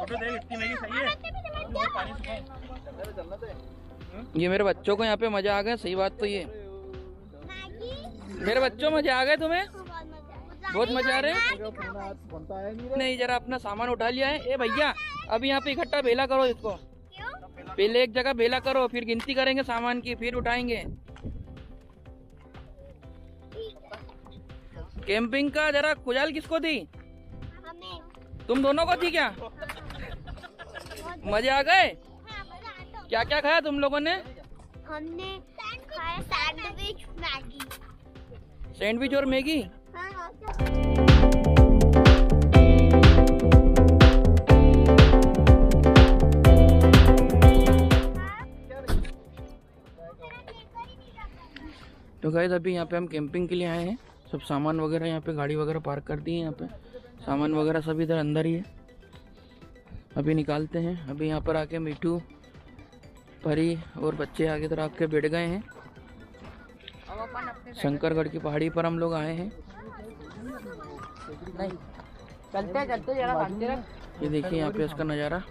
Photo देख, इतनी Maggi सही है। ये मेरे बच्चों को यहाँ पे मजा आ गया। सही बात तो ये मेरे बच्चों मजा आ गए। तुम्हें बहुत मजा आ रहे हैं। नहीं जरा अपना सामान उठा लिया है। ए भैया अभी यहाँ पे इकट्ठा भेला करो इसको। पहले एक जगह भेला करो, फिर गिनती करेंगे सामान की, फिर उठाएंगे। कैंपिंग का जरा खुजाल किसको दी? तुम दोनों को थी क्या? मजे आ गए? क्या क्या खाया तुम लोगों ने? हमने खाया सैंडविच मैगी। सैंडविच और मैगी। तो गाइस अभी यहाँ पे हम कैंपिंग के लिए आए हैं। सब सामान वगैरह यहाँ पे, गाड़ी वगैरह पार्क कर दी है। यहाँ पे सामान वगैरह सब इधर अंदर ही है। अभी निकालते हैं। अभी यहाँ पर आके मिठू, परी और बच्चे आगे तरह आके बैठ गए हैं। शंकरगढ़ की पहाड़ी पर हम लोग आए हैं। नहीं चलते चलते जरा भागते रह। ये देखिए यहाँ पे इसका नज़ारा।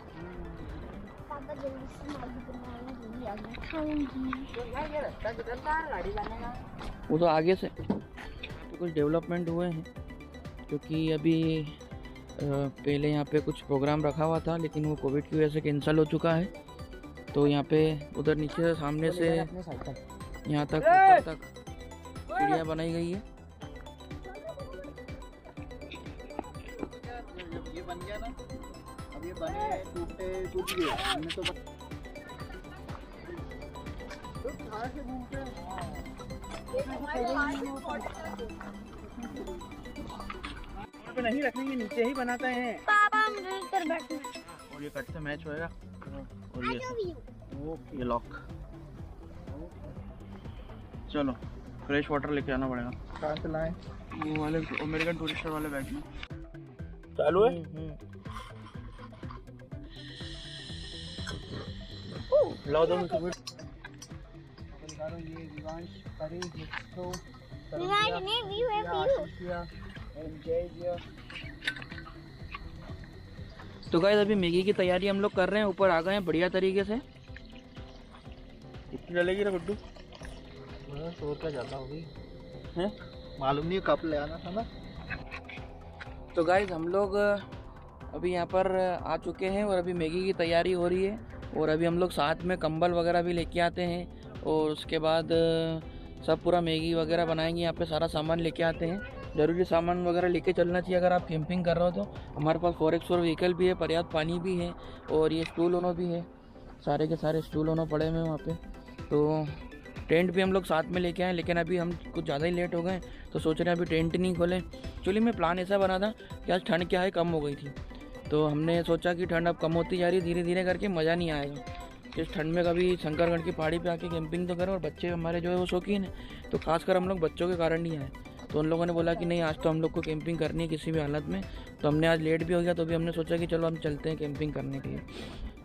वो तो आगे से तो कुछ डेवलपमेंट हुए हैं, क्योंकि अभी पहले यहाँ पे कुछ प्रोग्राम रखा हुआ था, लेकिन वो कोविड की वजह से कैंसिल हो चुका है। तो यहाँ पे उधर नीचे सामने से यहाँ तक ऊपर तक सीढ़ियाँ बनाई गई है। ये बन गया ना, अब ये बने टूट गए। हमने तो पे नहीं रखेंगे, नीचे ही बनाते हैं। पापा हम इधर बैठे हैं। और ये कट से मैच होएगा। और ये लॉक। चलो फ्रेश वाटर लेके आना पड़ेगा। कहाँ से लाएं? वो वाले अमेरिकन टूरिस्टर वाले बैग में। चालू है? लाओ दो मुझे। ये रिवांश परी जिसको रिवांश नहीं, व्यू है व्यू। तो गाइस अभी मैगी की तैयारी हम लोग कर रहे हैं। ऊपर आ गए हैं बढ़िया तरीके से। कितनी डलेगी ना गुड्डू? 100 रुपया ज़्यादा होगी हैं? मालूम नहीं, कप ले आना था ना। तो गाइस हम लोग अभी यहाँ पर आ चुके हैं और अभी मैगी की तैयारी हो रही है। और अभी हम लोग साथ में कंबल वगैरह भी लेके आते हैं। और उसके बाद सब पूरा मैगी वगैरह बनाएंगे। यहाँ पे सारा सामान लेके आते हैं। ज़रूरी सामान वगैरह लेके चलना चाहिए अगर आप कैंपिंग कर रहे हो तो। हमारे पास 4x4 व्हीकल भी है, पर्याप्त पानी भी है, और ये स्टूल ओनो भी है। सारे के सारे स्टूल ओनो पड़े हुए हैं वहाँ पे। तो टेंट भी हम लोग साथ में लेके आए, लेकिन अभी हम कुछ ज़्यादा ही लेट हो गए तो सोच रहे हैं अभी टेंट नहीं खोलें। एक्चुअली में प्लान ऐसा बना था कि आज ठंड क्या है कम हो गई थी, तो हमने सोचा कि ठंड अब कम होती जा रही, धीरे धीरे करके मज़ा नहीं आएगा। इस ठंड में कभी शंकरगढ़ की पहाड़ी पे आके कैंपिंग तो करें। और बच्चे हमारे जो है वो शौकीन है, तो खासकर हम लोग बच्चों के कारण नहीं आए। तो उन लोगों ने बोला कि नहीं आज तो हम लोग को कैंपिंग करनी है किसी भी हालत में। तो हमने आज लेट भी हो गया, तो भी हमने सोचा कि चलो हम चलते हैं कैंपिंग करने के लिए।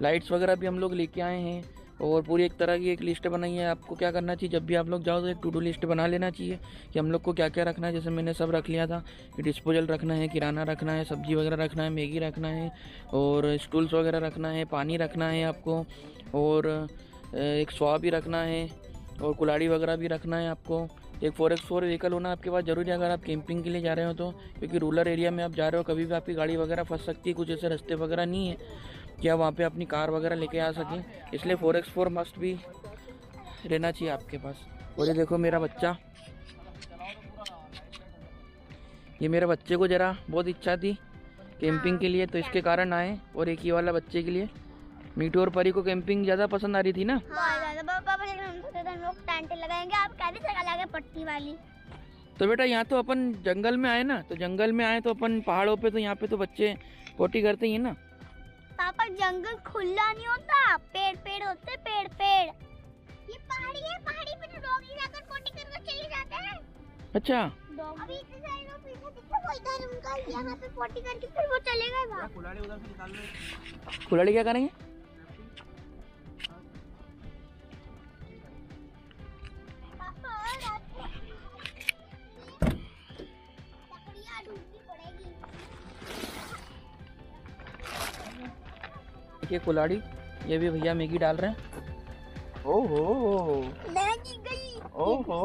लाइट्स वगैरह भी हम लोग लेके आए हैं, और पूरी एक तरह की एक लिस्ट बनाई है। आपको क्या करना चाहिए, जब भी आप लोग जाओ तो एक टू डू लिस्ट बना लेना चाहिए कि हम लोग को क्या क्या रखना है। जैसे मैंने सब रख लिया था कि डिस्पोजल रखना है, किराना रखना है, सब्जी वगैरह रखना है, मैगी रखना है, और स्टूल्स वगैरह रखना है, पानी रखना है आपको, और एक स्वा भी रखना है, और कुल्हाड़ी वगैरह भी रखना है आपको। एक 4x4 व्हीकल होना आपके पास ज़रूरी है अगर आप कैंपिंग के लिए जा रहे हो तो, क्योंकि रूरल एरिया में आप जा रहे हो, कभी भी आपकी गाड़ी वगैरह फंस सकती है। कुछ ऐसे रास्ते वगैरह नहीं है कि आप वहाँ पे अपनी कार वगैरह लेके आ सकें, इसलिए 4x4 मस्ट भी रहना चाहिए आपके पास। और ये देखो मेरा बच्चा, ये मेरे बच्चे को ज़रा बहुत इच्छा थी कैंपिंग के लिए, तो इसके कारण आए। और एक ही वाला बच्चे के लिए। मीठू और परी को कैंपिंग ज़्यादा पसंद आ रही थी ना। हम लोग टेंट लगाएंगे, आप कैसे जगह लगे पट्टी वाली। तो बेटा यहाँ तो अपन जंगल में आए ना, तो जंगल में आए तो अपन पहाड़ों पे, तो यहाँ पे तो बच्चे पोटी करते ही है ना। पापा जंगल खुला नहीं होता, पेड़ पेड़ होते, पेड़ पेड़। ये पहाड़ी है, पहाड़ी पे तो डॉग जाकर पोटी करके चले जाते हैं। अच्छा अभी इतने सारे लोग पीछे दिखते, वो इधर उनका यहाँ पे पोटी करके फिर वो चले गए वहाँ। कुल्हाड़ी उधर से निकाल लो। कुल्हाड़ी क्या करेंगे? देखिए कुल्हाड़ी, ये भी भैया मैगी डाल रहे हैं। ओहो मैगी गई। ओहो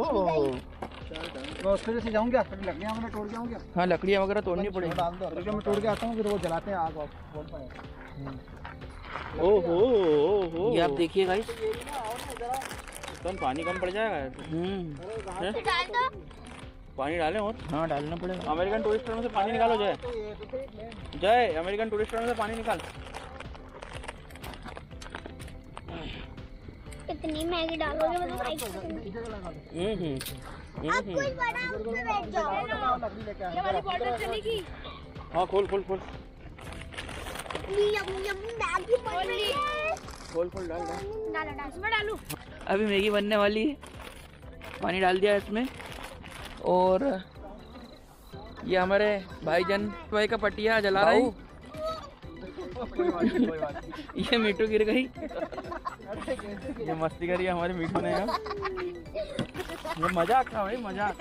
तो उसके से जाऊंगा, लकड़ियां मैंने तोड़ के आऊंगा। हाँ लकड़ियाँ वगैरह तोड़नी पड़ेगी। डाल दो, मैं तोड़ के आता हूँ, फिर वो जलाते हैं आग बोल पाए। ओहो ओहो ये आप देखिए गाइस। एकदम पानी कम पड़ जाएगा। डाल दो। पानी डालें और हाँ डालना पड़ेगा। अमेरिकन टूरिस्टर में से पानी निकालो। जय जय अमेरिकन टूरिस्टर में से पानी निकाल। कितनी मैगी डालोगे मतलब आप कोई बड़ा उसमें बैठ जाओ। ये वाली बॉटल चलेगी। हाँ खोल खोल खोल मैगी बन रही है। खोल खोल डाल डाल। डालो इसमें डालूं। अभी मैगी बनने वाली है, पानी डाल दिया इसमें। और ये हमारे भाईजान भाई का पटिया जला रहा है। ये मीठू गिर गई। ये मस्ती करी हमारे मीठू ने यार। ये मजाक था भाई, मजाक।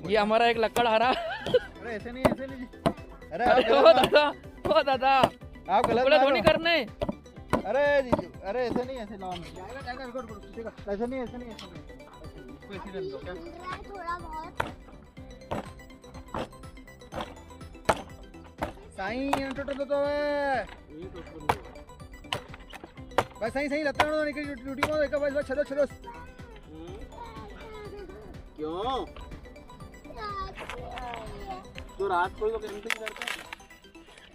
ये हमारा एक लक्कड़ हरा। अरे ऐसे नहीं जी। अरे ओ दादा आप गलत धोनी करने। अरे अरे ऐसे नहीं, ऐसे लाओ। जाएगा रुको, ऐसे नहीं ऐसे नहीं ऐसे नहीं। इसको ऐसे रख दो क्या? थोड़ा बहुत साईं टोटल तो है भाई। सही लगता है ना ड्यूटी में। देखो बस चलो चलो। क्यों तो रात को लोग कैंपिंग करते हैं?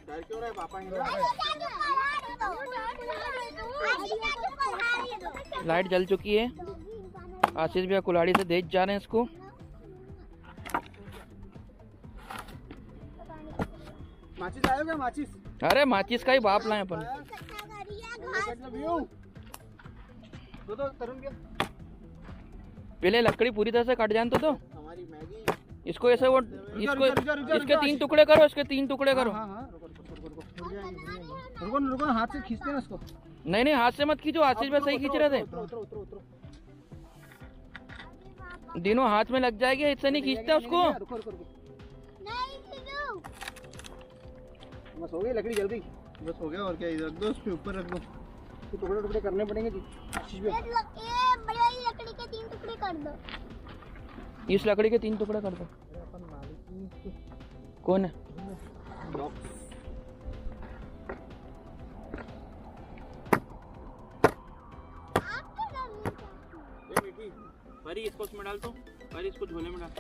डर क्यों रहा है पापा? लाइट जल चुकी है। आशीष भैया कुल्हाड़ी से देख जा रहे हैं इसको। माचिस आया क्या? माचिस? अरे माचिस का ही बाप लाए अपन। दो तरुण के पहले लकड़ी पूरी तरह से कट जाए तो हमारी मैगी। इसको ऐसे वो इसको इसके 3 टुकड़े करो, इसके 3 टुकड़े करो। हाँ रुको हाथ से खींचते हैं इसको। नहीं हाथ से मत खींचो, आशीष भैया सही खींच रहे थे। दोनों हाथ में लग जाएगी, इससे नहीं खींचते उसको। बस हो गई, लकड़ी जल गई। बस हो गया और क्या। इधर रख दो, उसके ऊपर रख दो। टुकड़े टुकड़े करने पड़ेंगे जी। ये बड़ी लकड़ी के 3 टुकड़े कर दो। इस लकड़ी के 3 टुकड़े कर दो। कौन है? परी इसको उसमें डाल दो। परी इसको झोले में डाल।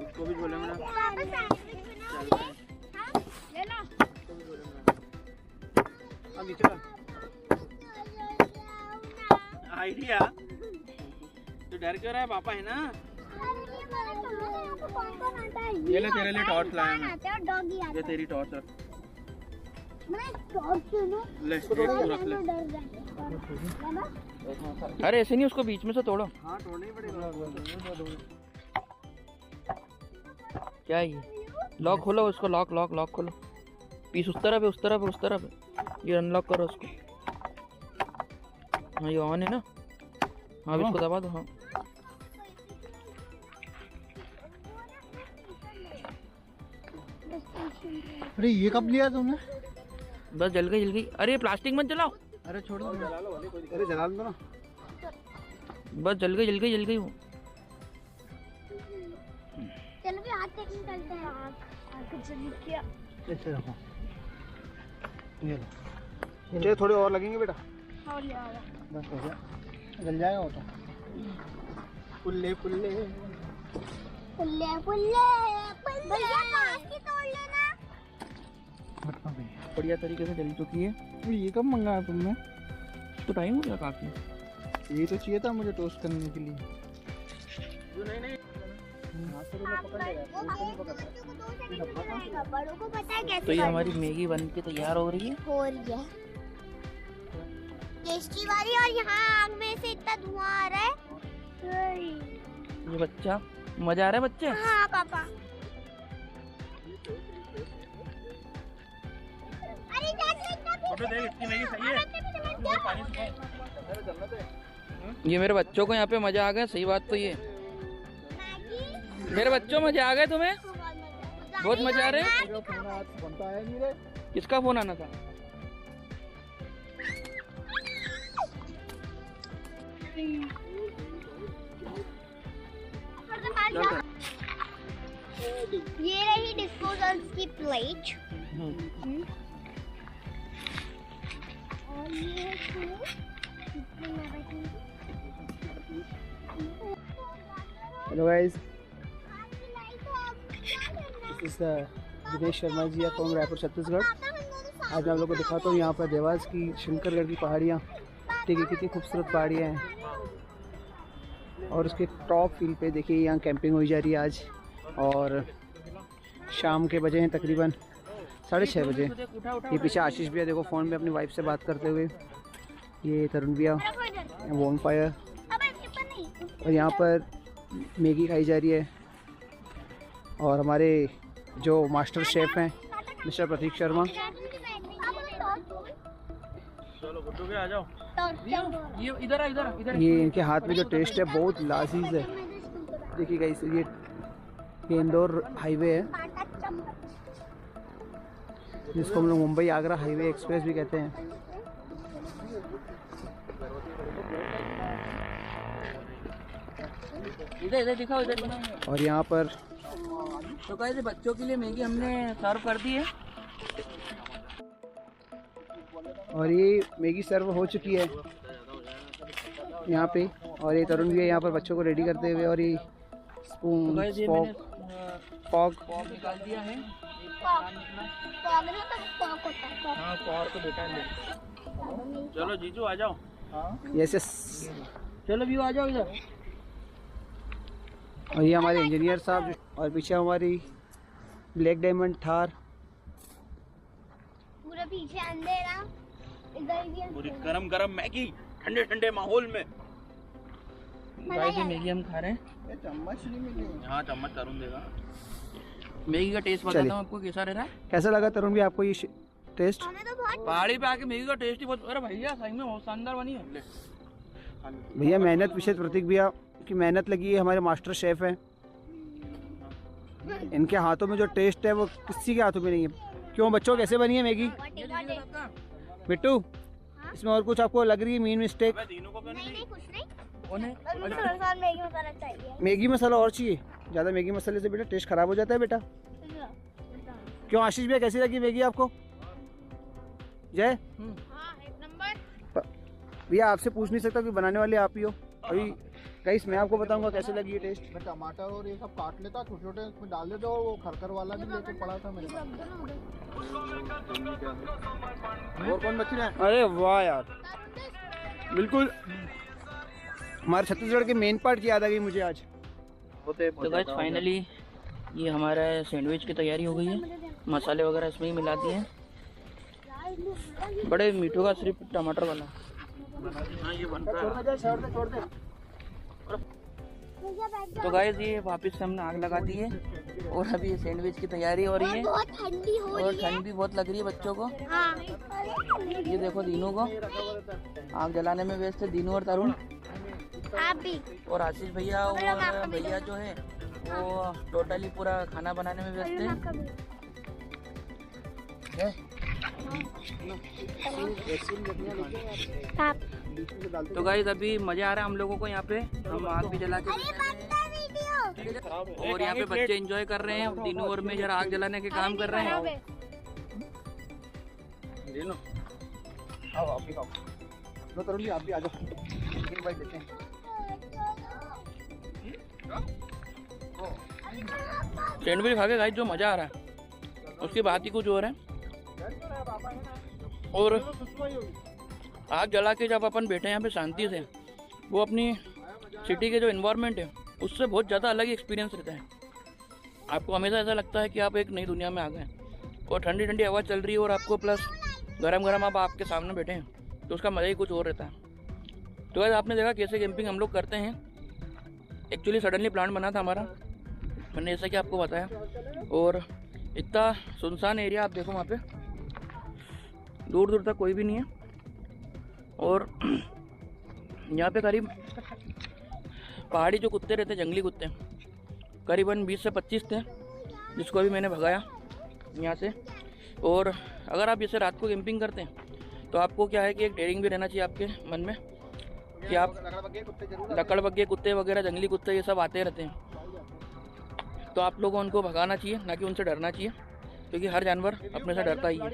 इसको भी झोले में डाल। ले लो। अब नीचे डाल। आइडिया तो डर क्यों रहा है? पापा है ना। ये ले तेरे लिए टॉर्च लाया मैं। ये तेरी टॉर्च है। ले एक रख ले। अरे ऐसे नहीं, उसको बीच में से तोड़ो। हाँ तोड़ना ही पड़ेगा। क्या है ये? लॉक खोलो उसको। लॉक खोलो। पीस उस तरफ है, उस तरफ है। ये अनलॉक करो उसको। हाँ ये ऑन है ना। हाँ इसको दबा दो। हाँ अरे ये कब लिया तुमने? बस जल गई। अरे प्लास्टिक मत जलाओ। अरे छोड़ दो। अरे जला दो ना। बस जल गई वो। चलो भी हाथ तक निकलते हैं। आग जल गया। ऐसे रखो। ये लो। थोड़े और लगेंगे बेटा। और ले आओ। बस हो गया, जल जाएगा वो तो। पुल्ले भैया पास की तोड़ लेना। बढ़िया तरीके से जल चुकी है। ये कब मंगाया तुमने? तो टाइम हो गया काफी। ये तो चाहिए था मुझे टोस्ट करने के लिए। नहीं बड़ों को पता है कैसे। तो ये हमारी मैगी बन के तैयार हो रही है। टेस्टी वाली। और यहाँ आग में से इतना धुआं आ रहा है। ये बच्चा मजा आ रहा है बच्चे। हाँ पापा। अरे फोटो देख, इसकी मैगी सही है। ये मेरे बच्चों को यहाँ पे मजा आ गया, सही बात तो ये। मेरे बच्चों मजा आ गए तुम्हें? बहुत मजा आ रहे हैं। किसका फोन आना था? ये रही डिस्पोजल्स की प्लेट और ये hello guys, this is Dinesh Sharma ji from Raipur Chhattisgarh. आज मैं आप लोगों को दिखाता हूँ यहाँ पर देवास की शंकरगढ़ की पहाड़ियाँ। देखिए कितनी खूबसूरत पहाड़ियाँ हैं और उसके टॉप फील्ड पे देखिए यहाँ कैंपिंग हुई जा रही है आज। और शाम के बजे हैं तकरीबन 6:30 बजे। ये पीछे आशीष भैया देखो फ़ोन में अपनी वाइफ से बात करते हुए, ये तरुण भैया वॉन फायर, और यहाँ पर मैगी खाई जा रही है। और हमारे जो मास्टर शेफ़ हैं मिस्टर प्रतीक शर्मा, चलो गुड्डू के आ जाओ। ये इधर इधर ये इनके हाथ में जो टेस्ट है बहुत लाजीज है। देखिए गाइस, ये इंदौर हाईवे है जिसको हम लोग मुंबई आगरा हाईवे एक्सप्रेस भी कहते हैं। इधर दिखाओ, इधर। और यहाँ पर तो कैसे बच्चों के लिए मैगी हमने सर्व कर दी है। और ये मैगी सर्व हो चुकी है यहाँ पे। और ये तरुण भी है यहाँ पर बच्चों को रेडी करते हुए। और ये स्पून फॉग निकाल दिया है। चलो जीजू आ जाओ। यस यस, चलो भी आ जाओ इधर। और ये हमारे इंजीनियर साहब, और पीछे हमारी ब्लैक डायमंड थार। पूरा पीछे अंधेरा, इधर भी पूरी गरम गरम मैगी ठंडे ठंडे माहौल में। गाइस ये मैगी हम खा रहे हैं। चम्मच नहीं मिली। हाँ चम्मच तरुण देगा। मैगी का टेस्ट बताता हूँ आपको कैसा रह रहा है। कैसा लगा तरुण भी आपको ये टेस्ट? हमें तो बहुत पहाड़ी पे आके मैगी का टेस्ट ही बहुत। अरे भैया सही में बहुत शानदार बनी है। भैया मेहनत पीछे प्रतीक भैया की मेहनत लगी है। हमारे मास्टर शेफ हैं, इनके हाथों में जो टेस्ट है वो किसी के हाथों में नहीं है। क्यों बच्चों, कैसे बनी है मैगी? बिट्टू, इसमें और कुछ आपको लग रही है मेन मिस्टेक? नहीं कुछ नहीं। उन्हें मैगी मसाला चाहिए। मैगी मसाला और चाहिए। ज़्यादा मैगी मसाले से बेटा टेस्ट खराब हो जाता है बेटा। क्यों आशीष भैया, कैसी लगी मैगी आपको? जय हाँ, एक नंबर। भैया आपसे पूछ नहीं सकता कि बनाने वाले आप ही हो। अभी गाइस मैं आपको बताऊंगा कैसे लगी ये टेस्ट। मैं टमाटर और ये सब काट लेता, छोटे छोटे उसमें डाल देता, और वो खरखर वाला भी लेके पड़ा था मेरे पास। और कौन बची है? अरे वाह यार, बिल्कुल हमारे छत्तीसगढ़ के मेन पार्ट की याद आ गई मुझे आज। तो गाइस फाइनली ये हमारा सैंडविच की तैयारी हो गई है। मसाले वगैरह इसमें ही मिला दिए हैं। बड़े मीठों का सिर्फ टमाटर वाला। हाँ ये बन रहा है। छोड़ दे। तो गाइस ये वापस से हमने आग लगा दी है और अभी सैंडविच की तैयारी हो रही है। बहुत ठंडी हो और ठंड भी बहुत लग रही है बच्चों को। हाँ। ये देखो दीनू को आग जलाने में व्यस्त है, दीनू और तरुण। आप भी। और आशीष भैया और भैया जो है वो टोटली पूरा खाना बनाने में व्यस्त है। तो गाइस अभी मजा आ रहा है हम लोगों को यहाँ पे। हम आग भी जला के और यहाँ पे बच्चे एंजॉय कर रहे हैं। दीनू और मैं जरा आग जलाने के काम कर रहे हैं। आओ आप भी खाओ। लो तरुण जी आप भी आ जाओ, एक बाइट लेते हैं। सैंडविच खा के गाइस जो मजा आ रहा है उसकी बात ही कुछ और है। और आग जला के जब अपन बैठे यहाँ पे शांति से, वो अपनी सिटी के जो एनवायरनमेंट है उससे बहुत ज़्यादा अलग ही एक्सपीरियंस रहता है। आपको हमेशा ऐसा लगता है कि आप एक नई दुनिया में आ गए और ठंडी ठंडी हवा चल रही है और आपको प्लस गरम गरम आप आपके सामने बैठे हैं, तो उसका मज़ा ही कुछ और रहता है। तो वैसे आपने देखा कैसे कैंपिंग हम लोग करते हैं। एक्चुअली सडनली प्लान बना था हमारा, मैंने जैसा कि आपको बताया। और इतना सुनसान एरिया आप देखो, वहाँ पे दूर दूर तक कोई भी नहीं है। और यहाँ पे करीब पहाड़ी जो कुत्ते रहते, जंगली कुत्ते, करीबन 20 से 25 थे, जिसको अभी मैंने भगाया यहाँ से। और अगर आप जैसे रात को कैंपिंग करते हैं तो आपको क्या है कि एक डेयरिंग भी रहना चाहिए आपके मन में कि आप लकड़बग्गे कुत्ते वगैरह, जंगली कुत्ते, ये सब आते रहते हैं, तो आप लोगों को उनको भगाना चाहिए, ना कि उनसे डरना चाहिए, क्योंकि हर जानवर अपने से डरता ही है।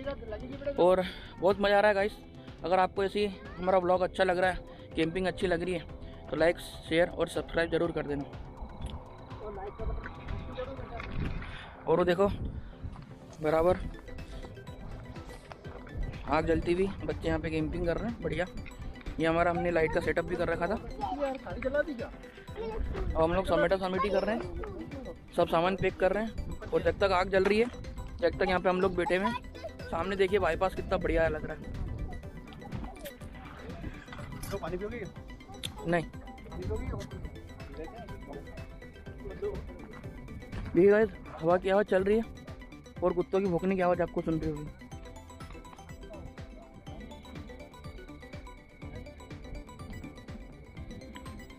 और बहुत मज़ा आ रहा है गाइस। अगर आपको ऐसी हमारा व्लॉग अच्छा लग रहा है, कैंपिंग अच्छी लग रही है, तो लाइक, शेयर और सब्सक्राइब ज़रूर कर देना। और वो देखो बराबर आग जलती हुई, बच्चे यहाँ पे कैंपिंग कर रहे हैं, बढ़िया। ये हमारा हमने लाइट का सेटअप भी कर रखा था। अब हम लोग समेटी कर रहे हैं, सब सामान पैक कर रहे हैं। और जब तक आग जल रही है, जब तक यहाँ पे हम लोग बैठे हुए हैं, सामने देखिए बाईपास कितना बढ़िया लग रहा है। तो पानी पियोगे? नहीं देखिए गाइस, हवा की आवाज़ चल रही है और कुत्तों की भौंकने की आवाज़ आपको सुन रही होगी।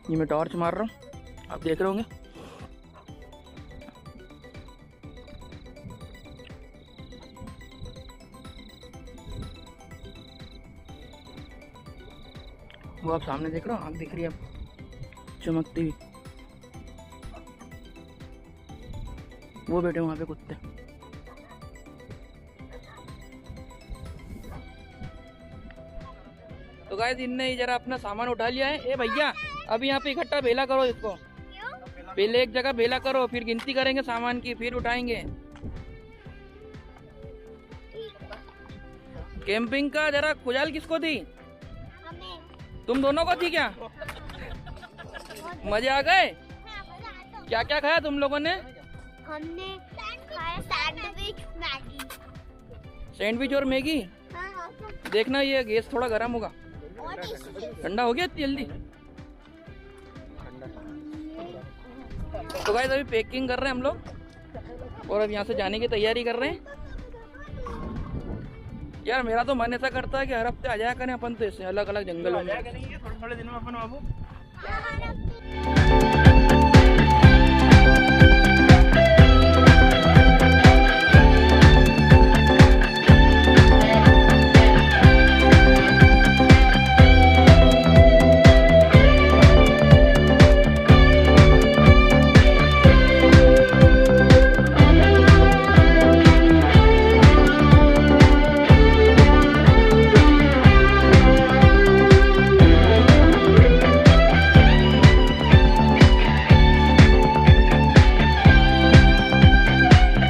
ये मैं टॉर्च मार रहा हूँ, आप देख रहे होंगे। वो आप सामने देख रहे हो, आग दिख रही है आपको चमकती हुई, वो बैठे वहाँ पे कुत्ते। तो गाइस, इनने जरा अपना सामान उठा लिया है। ए भैया, अभी यहाँ पे इकट्ठा बेला करो इसको, पहले एक जगह बेला करो, फिर गिनती करेंगे सामान की, फिर उठाएंगे। कैंपिंग का जरा खुजाल किसको दी? तुम दोनों को थी क्या? मजे आ गए? क्या क्या खाया तुम लोगों ने? हमने खाया सैंडविच, मैगी। सैंडविच और मैगी? देखना ये गैस थोड़ा गर्म होगा, ठंडा हो गया जल्दी। तो गाइस, अभी पैकिंग कर रहे हैं हम लोग और अब यहाँ से जाने की तैयारी कर रहे हैं। यार मेरा तो मन ऐसा करता है कि हर हफ्ते आ जाया करें अपन, तो ऐसे अलग अलग जंगलों में। थोड़े थोड़े दिनों में अपन बाबू